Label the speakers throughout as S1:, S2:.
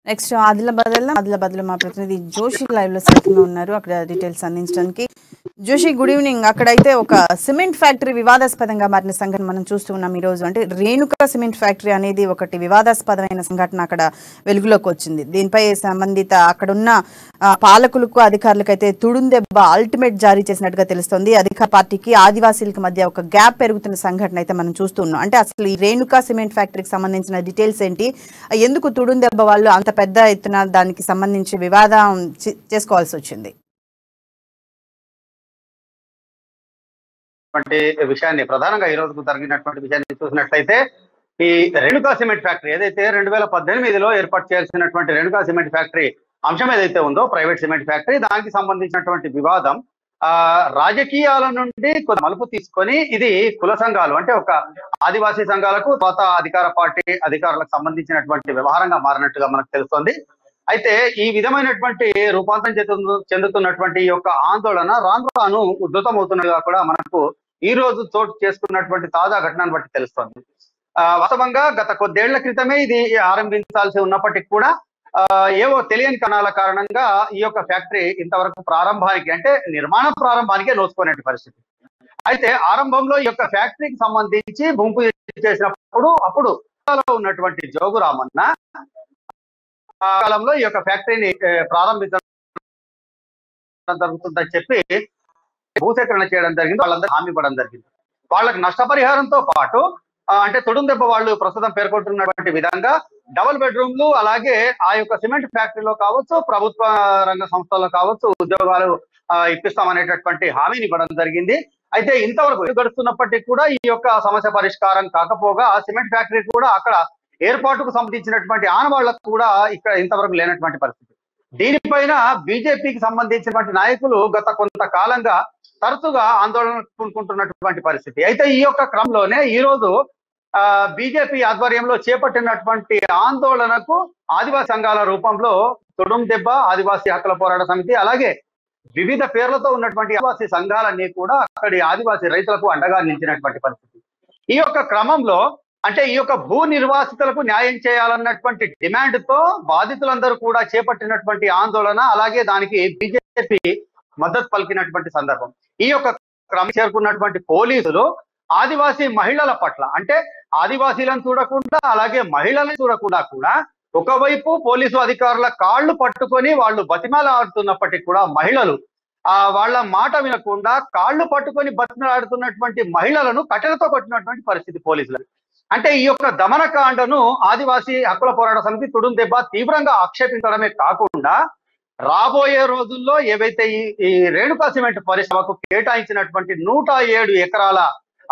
S1: Next ఆదిలాబాద్లో మా ప్రతినిధి జోషి లైవ్ లో సిద్ధంగా ఉన్నారు అక్కడ డీటెయిల్స్ అందించడానికి. Joshi, good evening. అక్కడైతే ఒక సిమెంట్ ఫ్యాక్టరీ వివాదాస్పదంగా మారిన సంఘటన మనం చూస్తూ ఉన్నాం ఈ రోజు. అంటే రేణుకా సిమెంట్ ఫ్యాక్టరీ అనేది ఒకటి వివాదాస్పదమైన సంఘటన అక్కడ వెలుగులోకి వచ్చింది. దీనిపై సంబంధిత అక్కడున్న పాలకులకు అధికారులకు అయితే తుడుందెబ్బ అల్టిమేట్ జారీ చేసినట్టుగా తెలుస్తోంది. అధికార పార్టీకి ఆదివాసీలకు మధ్య ఒక గ్యాప్ పెరుగుతున్న సంఘటన అయితే మనం చూస్తూ ఉన్నాం. అంటే అసలు ఈ రేణుకా సిమెంట్ ఫ్యాక్టరీకి సంబంధించిన డీటెయిల్స్ ఏంటి, ఎందుకు తుడుందెబ్బ వాళ్ళు అంత పెద్ద ఎత్తున దానికి సంబంధించి వివాదం చేసుకోవాల్సి వచ్చింది?
S2: విషయాన్ని ప్రధానంగా ఈ రోజుకు జరిగినటువంటి విషయాన్ని చూసినట్లయితే, ఈ రేణుకా సిమెంట్ ఫ్యాక్టరీ ఏదైతే 2018లో ఏర్పాటు చేయాల్సినటువంటి రేణుకా సిమెంట్ ఫ్యాక్టరీ అంశం ఏదైతే ఉందో, ప్రైవేట్ సిమెంట్ ఫ్యాక్టరీ, దానికి సంబంధించినటువంటి వివాదం రాజకీయాల నుండి కొంత మలుపు తీసుకొని ఇది కుల సంఘాలు అంటే ఒక ఆదివాసీ సంఘాలకు తర్వాత అధికార పార్టీ అధికారులకు సంబంధించినటువంటి వ్యవహారంగా మారినట్టుగా మనకు తెలుస్తోంది. అయితే ఈ విధమైనటువంటి రూపాంతరం చెందుతున్నటువంటి ఈ యొక్క ఆందోళన రాను రాను ఉధృతమవుతున్నట్టుగా కూడా మనకు ఈ రోజు చోటు చేసుకున్నటువంటి తాజా ఘటనను బట్టి తెలుస్తోంది. వాస్తవంగా గత కొద్దేళ్ల క్రితమే ఇది ఆరంభించాల్సి ఉన్నప్పటికీ కూడా ఏవో తెలియని కారణాల కారణంగా ఈ యొక్క ఫ్యాక్టరీ ఇంతవరకు ప్రారంభానికి అంటే నిర్మాణ ప్రారంభానికే నోచుకునే పరిస్థితి. అయితే ఆరంభంలో ఈ యొక్క ఫ్యాక్టరీకి సంబంధించి భూమి పూజ చేసినప్పుడు అప్పుడు ఉన్నటువంటి జోగురామన్న కాలంలో ఈ యొక్క ఫ్యాక్టరీని ప్రారంభించడం జరుగుతుందని చెప్పి భూసేకరణ చేయడం జరిగింది. వాళ్ళందరూ హామీ ఇవ్వడం జరిగింది. వాళ్ళకి నష్టపరిహారంతో పాటు అంటే తుడుందెబ్బ వాళ్ళు ప్రస్తుతం పేర్కొంటున్నటువంటి విధంగా డబుల్ బెడ్రూమ్లు అలాగే ఆ యొక్క సిమెంట్ ఫ్యాక్టరీలో కావచ్చు ప్రభుత్వ రంగ సంస్థల్లో కావచ్చు ఉద్యోగాలు ఇప్పిస్తామనేటటువంటి హామీని ఇవ్వడం జరిగింది. అయితే ఇంతవరకు గడుస్తున్నప్పటికీ కూడా ఈ యొక్క సమస్య పరిష్కారం కాకపోగా సిమెంట్ ఫ్యాక్టరీ కూడా అక్కడ ఏర్పాటుకు సంబంధించినటువంటి ఆనవాళ్లకు కూడా ఇక్కడ ఇంతవరకు లేనటువంటి పరిస్థితి. దీనిపైన బీజేపీకి సంబంధించినటువంటి నాయకులు గత కొంతకాలంగా తరచుగా ఆందోళన పూనుకుంటున్నటువంటి పరిస్థితి. అయితే ఈ యొక్క క్రమంలోనే ఈ రోజు బీజేపీ ఆధ్వర్యంలో చేపట్టినటువంటి ఆందోళనకు ఆదివాసీ సంఘాల రూపంలో తుడుందెబ్బ ఆదివాసీ హక్కుల పోరాట సమితి అలాగే వివిధ పేర్లతో ఉన్నటువంటి ఆదివాసీ సంఘాలన్నీ కూడా అక్కడి ఆదివాసీ రైతులకు అండగా నిలిచినటువంటి పరిస్థితి. ఈ యొక్క క్రమంలో అంటే ఈ యొక్క భూ నిర్వాసితులకు న్యాయం చేయాలన్నటువంటి డిమాండ్ తో బాధితులందరూ కూడా చేపట్టినటువంటి ఆందోళన అలాగే దానికి బీజేపీ మద్దతు పలికినటువంటి సందర్భం. ఈ యొక్క క్రమం చేరుకున్నటువంటి పోలీసులు ఆదివాసీ మహిళల పట్ల అంటే ఆదివాసీలను చూడకుండా అలాగే మహిళలను చూడకుండా కూడా ఒకవైపు పోలీసు అధికారుల కాళ్ళు పట్టుకొని వాళ్ళు బతిమాలాడుతున్నప్పటికీ కూడా మహిళలు వాళ్ళ మాట వినకుండా కాళ్ళు పట్టుకొని బతిమాలాడుతున్నటువంటి మహిళలను కట్టెలతో కొట్టినటువంటి పరిస్థితి పోలీసులు. అంటే ఈ యొక్క దమనకాండను ఆదివాసీ హక్కుల పోరాట సమితి తుడుందెబ్బ తీవ్రంగా ఆక్షేపించడమే కాకుండా రాబోయే రోజుల్లో ఏవైతే ఈ రేణుకా సిమెంట్ పరిశ్రమకు కేటాయించినటువంటి 107 ఎకరాల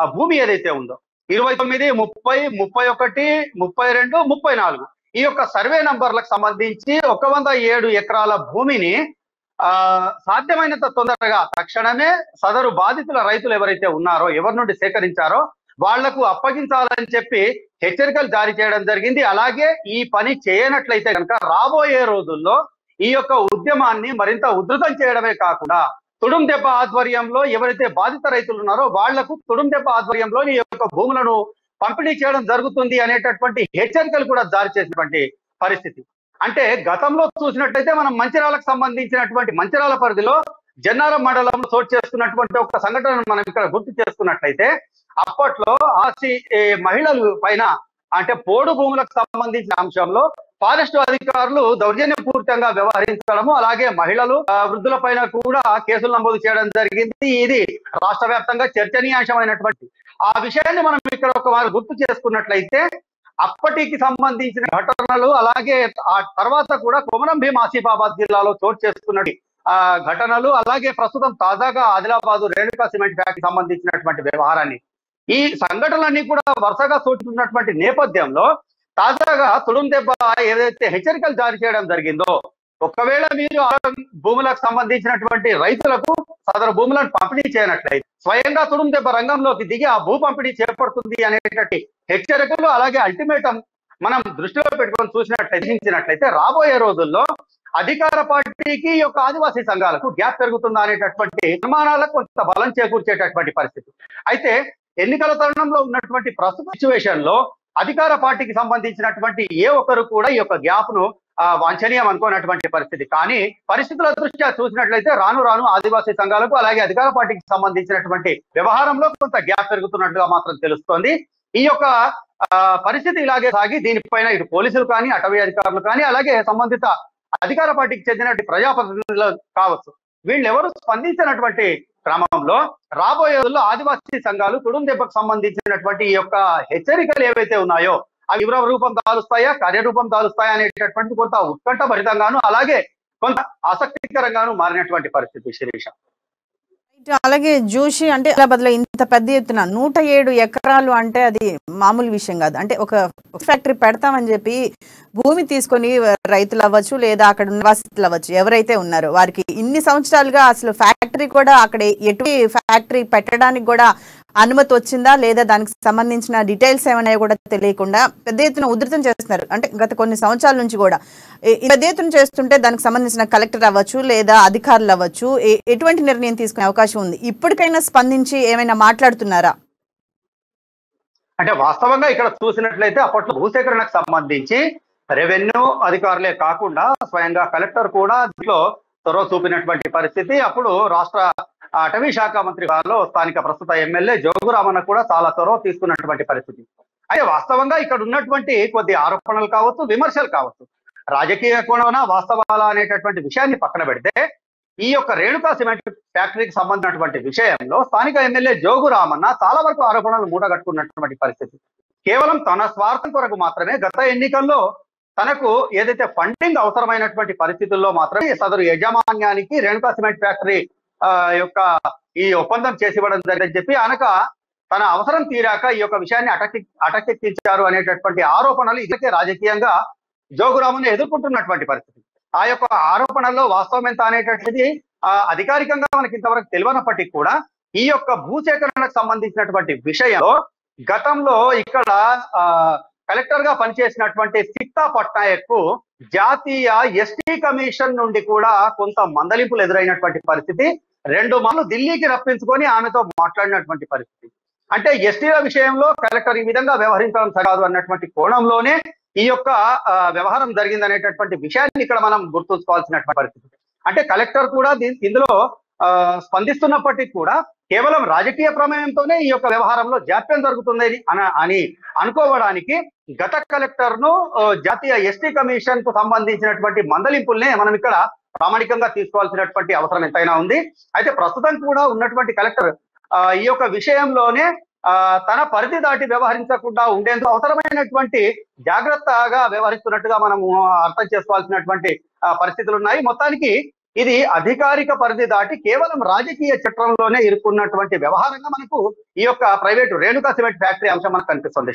S2: ఆ భూమి ఏదైతే ఉందో 29, 30, 31, 32, 34 ఈ యొక్క సర్వే నంబర్లకు సంబంధించి 107 ఎకరాల భూమిని సాధ్యమైనంత తొందరగా తక్షణమే సదరు బాధితుల రైతులు ఎవరైతే ఉన్నారో ఎవరి నుండి సేకరించారో వాళ్లకు అప్పగించాలని చెప్పి హెచ్చరికలు జారీ చేయడం జరిగింది. అలాగే ఈ పని చేయనట్లయితే కనుక రాబోయే రోజుల్లో ఈ యొక్క ఉద్యమాన్ని మరింత ఉధృతం చేయడమే కాకుండా తుడుందెబ్బ ఆధ్వర్యంలో ఎవరైతే బాధిత రైతులు ఉన్నారో వాళ్లకు తుడుందెబ్బ ఆధ్వర్యంలో ఈ యొక్క భూములను పంపిణీ చేయడం జరుగుతుంది అనేటటువంటి హెచ్చరికలు కూడా జారీ చేసినటువంటి పరిస్థితి. అంటే గతంలో చూసినట్లయితే మనం మంచిర్యాలకు సంబంధించినటువంటి మంచిర్యాల పరిధిలో జన్నారం మండలంలో చోటు చేసుకున్నటువంటి ఒక సంఘటనను మనం ఇక్కడ గుర్తు చేసుకున్నట్లయితే అప్పట్లో ఆసి మహిళలు పైన అంటే పోడు భూములకు సంబంధించిన అంశంలో ఫారెస్ట్ అధికారులు దౌర్జన్యపూరితంగా వ్యవహరించడము అలాగే మహిళలు వృద్ధుల పైన కూడా కేసులు నమోదు చేయడం జరిగింది. ఇది రాష్ట్ర వ్యాప్తంగా చర్చనీయాంశమైనటువంటి ఆ విషయాన్ని మనం ఇక్కడ ఒక గుర్తు చేసుకున్నట్లయితే అప్పటికి సంబంధించిన ఘటనలు అలాగే ఆ తర్వాత కూడా కొమరం భీం ఆసిఫాబాద్ జిల్లాలో చోటు చేసుకున్నటువంటి ఘటనలు అలాగే ప్రస్తుతం తాజాగా ఆదిలాబాద్ రేణుకా సిమెంట్ ఫ్యాక్టరీకి సంబంధించినటువంటి వ్యవహారాన్ని ఈ సంఘటనలన్నీ కూడా వరుసగా చోటున్నటువంటి నేపథ్యంలో తాజాగా తుడుందెబ్బ ఏదైతే హెచ్చరికలు జారీ చేయడం జరిగిందో ఒకవేళ మీరు భూములకు సంబంధించినటువంటి రైతులకు సదరు భూములను పంపిణీ చేయనట్లయితే స్వయంగా తుడుందెబ్బ రంగంలోకి దిగి ఆ భూ పంపిణీ చేపడుతుంది అనేటటువంటి హెచ్చరికలు అలాగే అల్టిమేటం మనం దృష్టిలో పెట్టుకొని చూసినట్లయితే రాబోయే రోజుల్లో అధికార పార్టీకి ఈ యొక్క ఆదివాసీ సంఘాలకు గ్యాప్ పెరుగుతుందా అనేటటువంటి నిర్మాణాలకు కొంత బలం చేకూర్చేటటువంటి పరిస్థితి. అయితే ఎన్నికల తరుణంలో ఉన్నటువంటి ప్రస్తుత సిచ్యువేషన్ లో అధికార పార్టీకి సంబంధించినటువంటి ఏ ఒక్కరు కూడా ఈ యొక్క గ్యాప్ ను వాంఛనీయం అనుకోనటువంటి పరిస్థితి. కానీ పరిస్థితుల దృష్ట్యా చూసినట్లయితే రాను రాను ఆదివాసీ సంఘాలకు అలాగే అధికార పార్టీకి సంబంధించినటువంటి వ్యవహారంలో కొంత గ్యాప్ పెరుగుతున్నట్టుగా మాత్రం తెలుస్తోంది. ఈ యొక్క పరిస్థితి ఇలాగే సాగి దీనిపైన ఇటు పోలీసులు కానీ అటవీ అధికారులు కానీ అలాగే సంబంధిత అధికార పార్టీకి చెందినటువంటి ప్రజాప్రతినిధులు కావచ్చు, వీళ్ళెవరు స్పందించినటువంటి క్రమంలో రాబోయే రోజుల్లో ఆదివాసీ సంఘాలు తుడుం దెబ్బకు సంబంధించినటువంటి ఈ యొక్క హెచ్చరికలు ఏవైతే ఉన్నాయో అవి తీవ్ర రూపం దాలుస్తాయా, కార్యరూపం దాలుస్తాయా అనేటటువంటి కొంత ఉత్కంఠ భరితంగాను అలాగే కొంత ఆసక్తికరంగాను మారినటువంటి పరిస్థితి శిరీష.
S1: అలాగే జోషి అంటే హైదరాబాద్లో ఇంత పెద్ద ఎత్తున 107 ఎకరాలు అంటే అది మామూలు విషయం కాదు. అంటే ఒక ఫ్యాక్టరీ పెడతామని చెప్పి భూమి తీసుకొని రైతులు అవ్వచ్చు లేదా అక్కడ నివాసితులు అవ్వచ్చు ఎవరైతే ఉన్నారో వారికి ఇన్ని సంవత్సరాలుగా అసలు ఫ్యాక్టరీ కూడా అక్కడ ఎటువంటి ఫ్యాక్టరీ పెట్టడానికి కూడా అనుమతి వచ్చిందా లేదా దానికి సంబంధించిన డీటెయిల్స్ ఏమైనా కూడా తెలియకుండా పెద్ద ఎత్తున ఉధృతం చేస్తున్నారు. అంటే గత కొన్ని సంవత్సరాల నుంచి కూడా పెద్ద ఎత్తున చేస్తుంటే దానికి సంబంధించిన కలెక్టర్ అవ్వచ్చు లేదా అధికారులు అవ్వచ్చు ఎటువంటి నిర్ణయం తీసుకునే అవకాశం ఉంది? ఇప్పటికైనా స్పందించి ఏమైనా మాట్లాడుతున్నారా?
S2: అంటే వాస్తవంగా ఇక్కడ చూసినట్లయితే అప్పట్లో భూసేకరణకు సంబంధించి రెవెన్యూ అధికారులే కాకుండా స్వయంగా కలెక్టర్ కూడా దీంట్లో చొరవ చూపినటువంటి పరిస్థితి. అప్పుడు రాష్ట్ర అటవీ శాఖ మంత్రి గారిలో స్థానిక ప్రస్తుత ఎమ్మెల్యే జోగురామన్న కూడా చాలా చొరవ తీసుకున్నటువంటి పరిస్థితి. అయితే వాస్తవంగా ఇక్కడ ఉన్నటువంటి కొద్ది ఆరోపణలు కావచ్చు, విమర్శలు కావచ్చు, రాజకీయ కోణాన వాస్తవాల అనేటటువంటి విషయాన్ని పక్కన పెడితే ఈ యొక్క రేణుకా సిమెంట్ ఫ్యాక్టరీకి సంబంధించినటువంటి విషయంలో స్థానిక ఎమ్మెల్యే జోగురామన్న చాలా వరకు ఆరోపణలు మూటగట్టుకున్నటువంటి పరిస్థితి. కేవలం తన స్వార్థం కొరకు మాత్రమే గత ఎన్నికల్లో తనకు ఏదైతే ఫండింగ్ అవసరమైనటువంటి పరిస్థితుల్లో మాత్రమే సదరు యాజమాన్యానికి రేణుకా సిమెంట్ ఫ్యాక్టరీ యొక్క ఈ ఒప్పందం చేసి ఇవ్వడం జరిగిందని చెప్పి అనక తన అవసరం తీరాక ఈ యొక్క విషయాన్ని అటకెక్కించారు అనేటటువంటి ఆరోపణలు ఇదికే రాజకీయంగా జోగురామన్ ఎదుర్కొంటున్నటువంటి పరిస్థితి. ఆ యొక్క ఆరోపణల్లో వాస్తవం ఎంత అనేటటువంటిది అధికారికంగా మనకి ఇంతవరకు తెలియనప్పటికీ కూడా ఈ యొక్క భూసేకరణకు సంబంధించినటువంటి విషయంలో గతంలో ఇక్కడ కలెక్టర్ గా పనిచేసినటువంటి సిక్తా పట్నాయక్ కు జాతీయ ఎస్టీ కమిషన్ నుండి కూడా కొంత మందలింపులు ఎదురైనటువంటి పరిస్థితి. 2 మార్లు ఢిల్లీకి రప్పించుకొని ఆమెతో మాట్లాడినటువంటి పరిస్థితి. అంటే ఎస్టీల విషయంలో కలెక్టర్ ఈ విధంగా వ్యవహరించడం సరికాదు అన్నటువంటి కోణంలోనే ఈ యొక్క వ్యవహారం జరిగిందనేటటువంటి విషయాన్ని ఇక్కడ మనం గుర్తుంచుకోవాల్సినటువంటి పరిస్థితి. అంటే కలెక్టర్ కూడా ఇందులో స్పందిస్తున్నప్పటికీ కూడా కేవలం రాజకీయ ప్రమేయంతోనే ఈ యొక్క వ్యవహారంలో జాప్యం జరుగుతుంది అని అనుకోవడానికి గత కలెక్టర్ ను జాతీయ ఎస్టీ కమిషన్ కు సంబంధించినటువంటి మందలింపుల్నే మనం ఇక్కడ ప్రామాణికంగా తీసుకోవాల్సినటువంటి అవసరం ఎంతైనా ఉంది. అయితే ప్రస్తుతం కూడా ఉన్నటువంటి కలెక్టర్ ఈ యొక్క విషయంలోనే తన పరిధి దాటి వ్యవహరించకుండా ఉండేందుకు అవసరమైనటువంటి జాగ్రత్తగా వ్యవహరిస్తున్నట్టుగా మనము అర్థం చేసుకోవాల్సినటువంటి పరిస్థితులు ఉన్నాయి. మొత్తానికి ఇది అధికారిక పరిధి దాటి కేవలం రాజకీయ చట్రంలోనే ఇరుక్కున్నటువంటి వ్యవహారంగా మనకు ఈ యొక్క ప్రైవేటు రేణుకా సిమెంట్ ఫ్యాక్టరీ అంశం మనకు కనిపిస్తుంది.